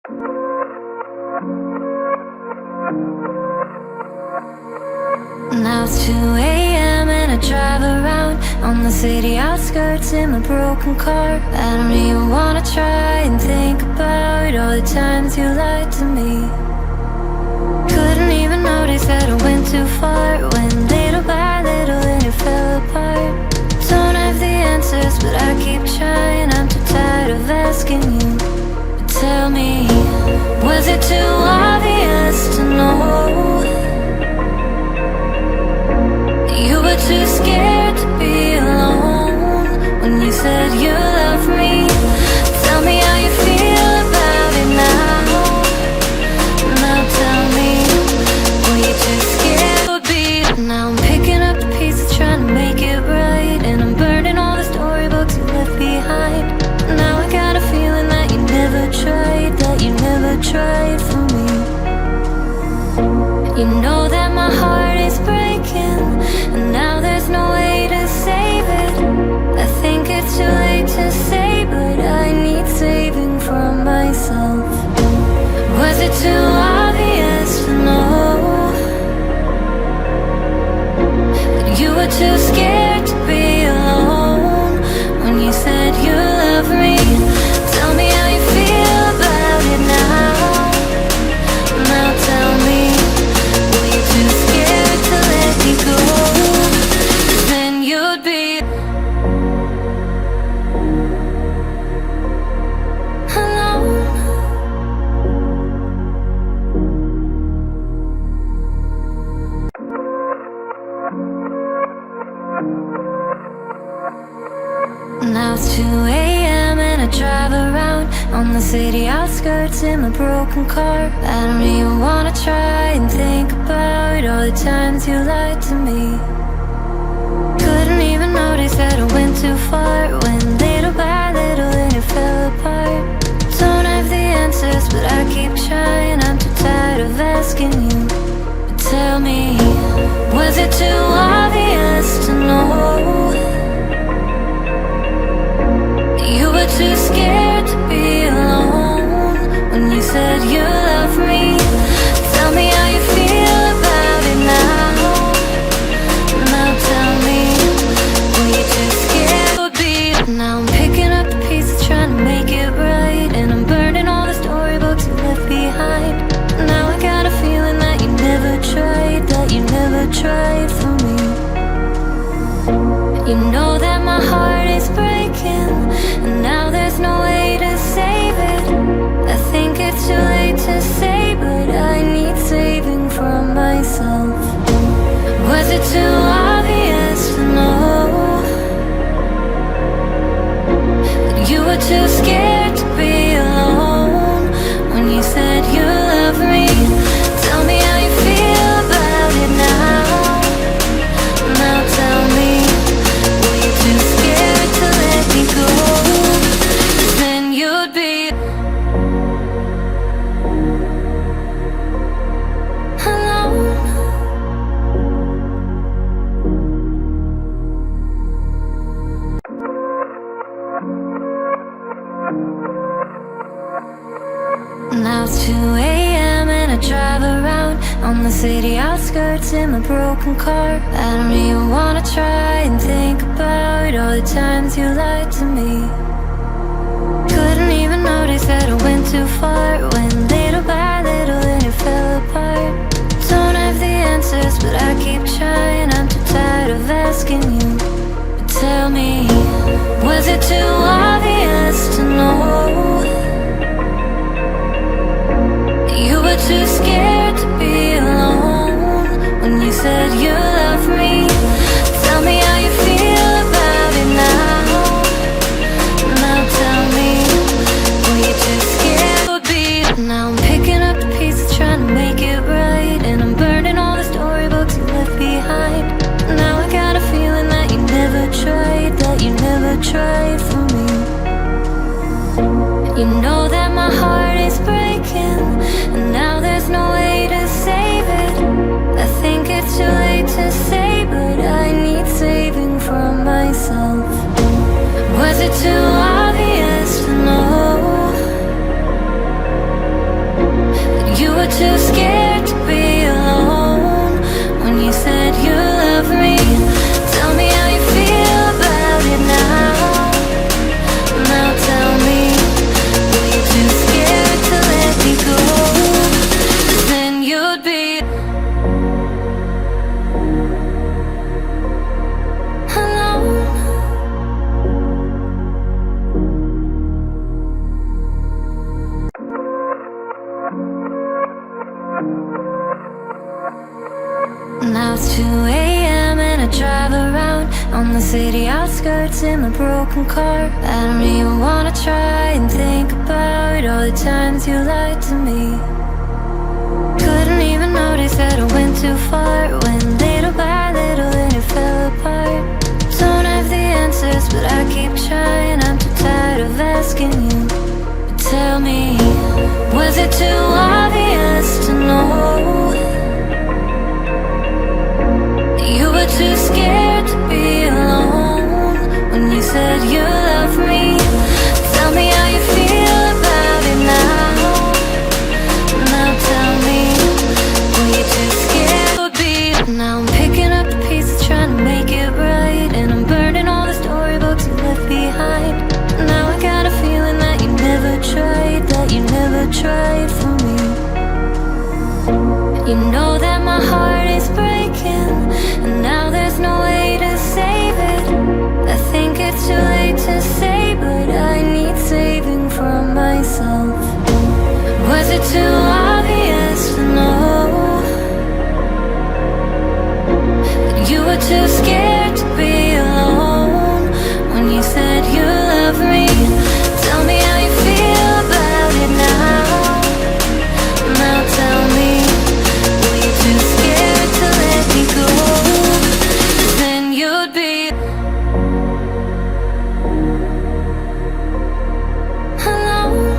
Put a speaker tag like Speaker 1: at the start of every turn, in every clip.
Speaker 1: Now it's 2 a.m. and I drive around on the city outskirts in my broken car. I don't even wanna try and think about all the times you lied to me. Couldn't even notice that I went too far when little by little then it fell apart. Don't have the answers but I keep trying. I'm too tired of asking you. But tell me, was it too obvious to know? You were too scared to be alone when you said you loved me. Tell me how you feel about it now. Now tell me, were you too scared to be? Now I'm picking up the pieces, trying to make it right, and I'm burning all the storybooks you left behind. Now I got a feeling that you never tried, that you never tried for me. You know that my heart is breaking, and now there's no way to save it. I think it's too late to say, but I need saving from myself. Was it too obvious to know that you were too scared to be alone when you said you love me? Tell me how you feel about it now. Now tell me, were you too scared to let me go? Then you'd be alone. Now it's 2 a.m. and I drive around on the city outskirts in my broken car. I don't even wanna try and think about all the times you lied to me. Couldn't even notice that I went too far when little by little then it fell apart. Don't have the answers but I keep trying. I'm too tired of asking you. But tell me, was it too obvious to know? You were too scared to be alone when you said you loved me. Tell me how you feel about it now. Now tell me, were you too scared to be? Now I'm picking up the pieces, trying to make it right, and I'm burning all the storybooks you left behind. Now I got a feeling that you never tried, that you never tried for me. You know that my heart is breaking, and now there's no way to save it. I think it's too late to say, but I need saving from myself. Was it too obvious to know that you were too scared to be alone when you said you loved me? Tell me how you feel about it now. Now tell me, were you too scared to let me go? Then you'd be alone. Now it's 2 a.m. and I drive around on the city outskirts in my broken car. I don't even wanna try and think about all the times you lied to me. Couldn't even notice that I went too far when little by little then it fell apart. Don't have the answers but I keep trying. I'm too tired of asking you. But tell me, was it too obvious to know? You were too scared to be alone when you said you loved me. Tell me how you feel about it now. Now tell me, were you too scared to be? Now I'm picking up the pieces, trying to make it right, and I'm burning all the storybooks you left behind. Now I got a feeling that you never tried, that you never tried for me. were too scared to be alone when you said you love me. Tell me how you feel about it now. Now tell me, were you too scared to let me go? 'Cause then you'd be alone. Now it's 2 a.m. and I drive around on the city outskirts in my broken car. I don't even wanna try and think about all the times you lied to me. Couldn't even notice that I went too far when little by little then it fell apart. Don't have the answers but I keep trying. I'm too tired of asking you. But tell me, was it too obvious to know? You were too scared to be alone when you said you love me. Tell me how you feel about it now. Now tell me, were you too scared to be? Now I'm picking up the pieces trying to make it right, and I'm burning all the storybooks you left behind. Now I got a feeling that you never tried, that you never tried for me. You know that my heart is breaking, and now there's no way to save it. I think it's too late to say, but I need saving from myself. Was it too obvious to know? You were too scared to be alone when you said you love me. Tell me how you feel about it now. Now tell me, were you too scared to let me go? 'Cause then you'd be alone.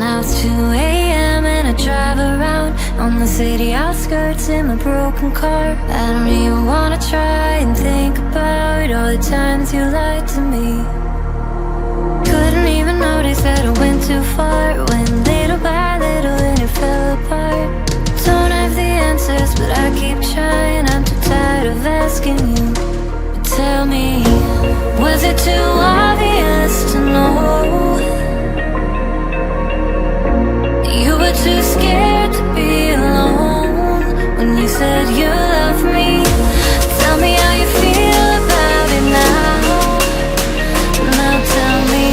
Speaker 1: Now it's 2 a.m. and I drive around on the city outskirts in my broken car. I don't even wanna try and think about all the times you lied to me. Couldn't even notice that I went too far when little by little then it fell apart. Don't have the answers but I keep trying. I'm too tired of asking you. But tell me, was it too obvious to know? You were too scared to be alone when you said you love me. Tell me how you feel about it now. Now tell me,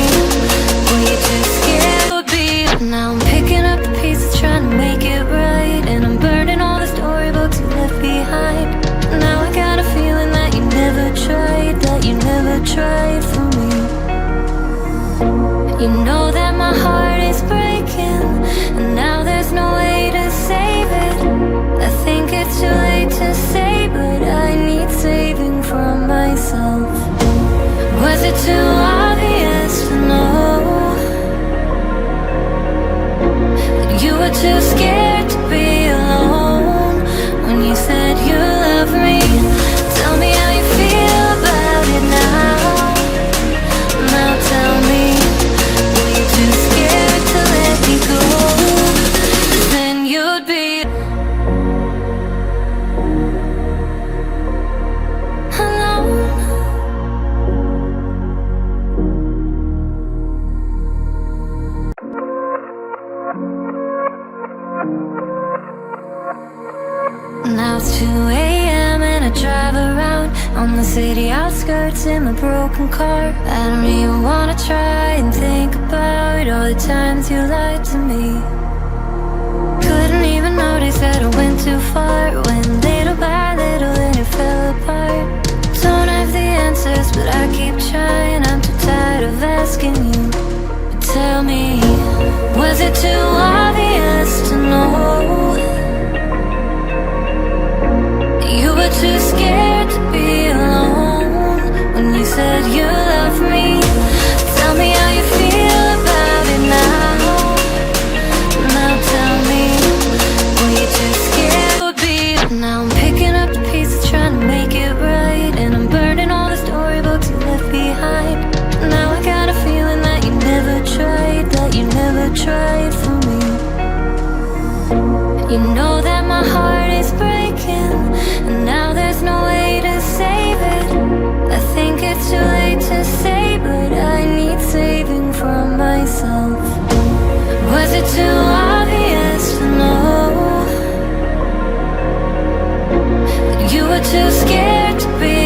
Speaker 1: were you too scared to be? Now I'm picking up the pieces trying to make it right, and I'm burning all the storybooks you left behind. Now I got a feeling that you never tried, that you never tried for me. You know that my heart is breaking, and now there's no way to save it. I think it's too late to say, but I need saving from myself. Was it too obvious to know? You were too scared to be alone when you said you love me. Tell me how you feel about it now. Now tell me, were you too scared to let me go? 'Cause then you'd be alone. Now it's 2 a.m. and I drive around on the city outskirts in my broken car. I don't even wanna try and think about all the times you lied to me. Couldn't even notice that I went too far when little by little then it fell apart. Don't have the answers but I keep trying. I'm too tired of asking you. But tell me, was it too obvious to know? You were too scared to be alone when you said you love me. Tell me how you feel about it now. Now tell me, were you too scared to be? Now up the pieces, trying to make it right. And I'm burning all the storybooks you left behind. Now I got a feeling that you never tried, that you never tried for me. You know that my heart is breaking, and now there's no way to save it. I think it's too late to say, but I need saving from myself. Was it too obvious to know? You were too scared to be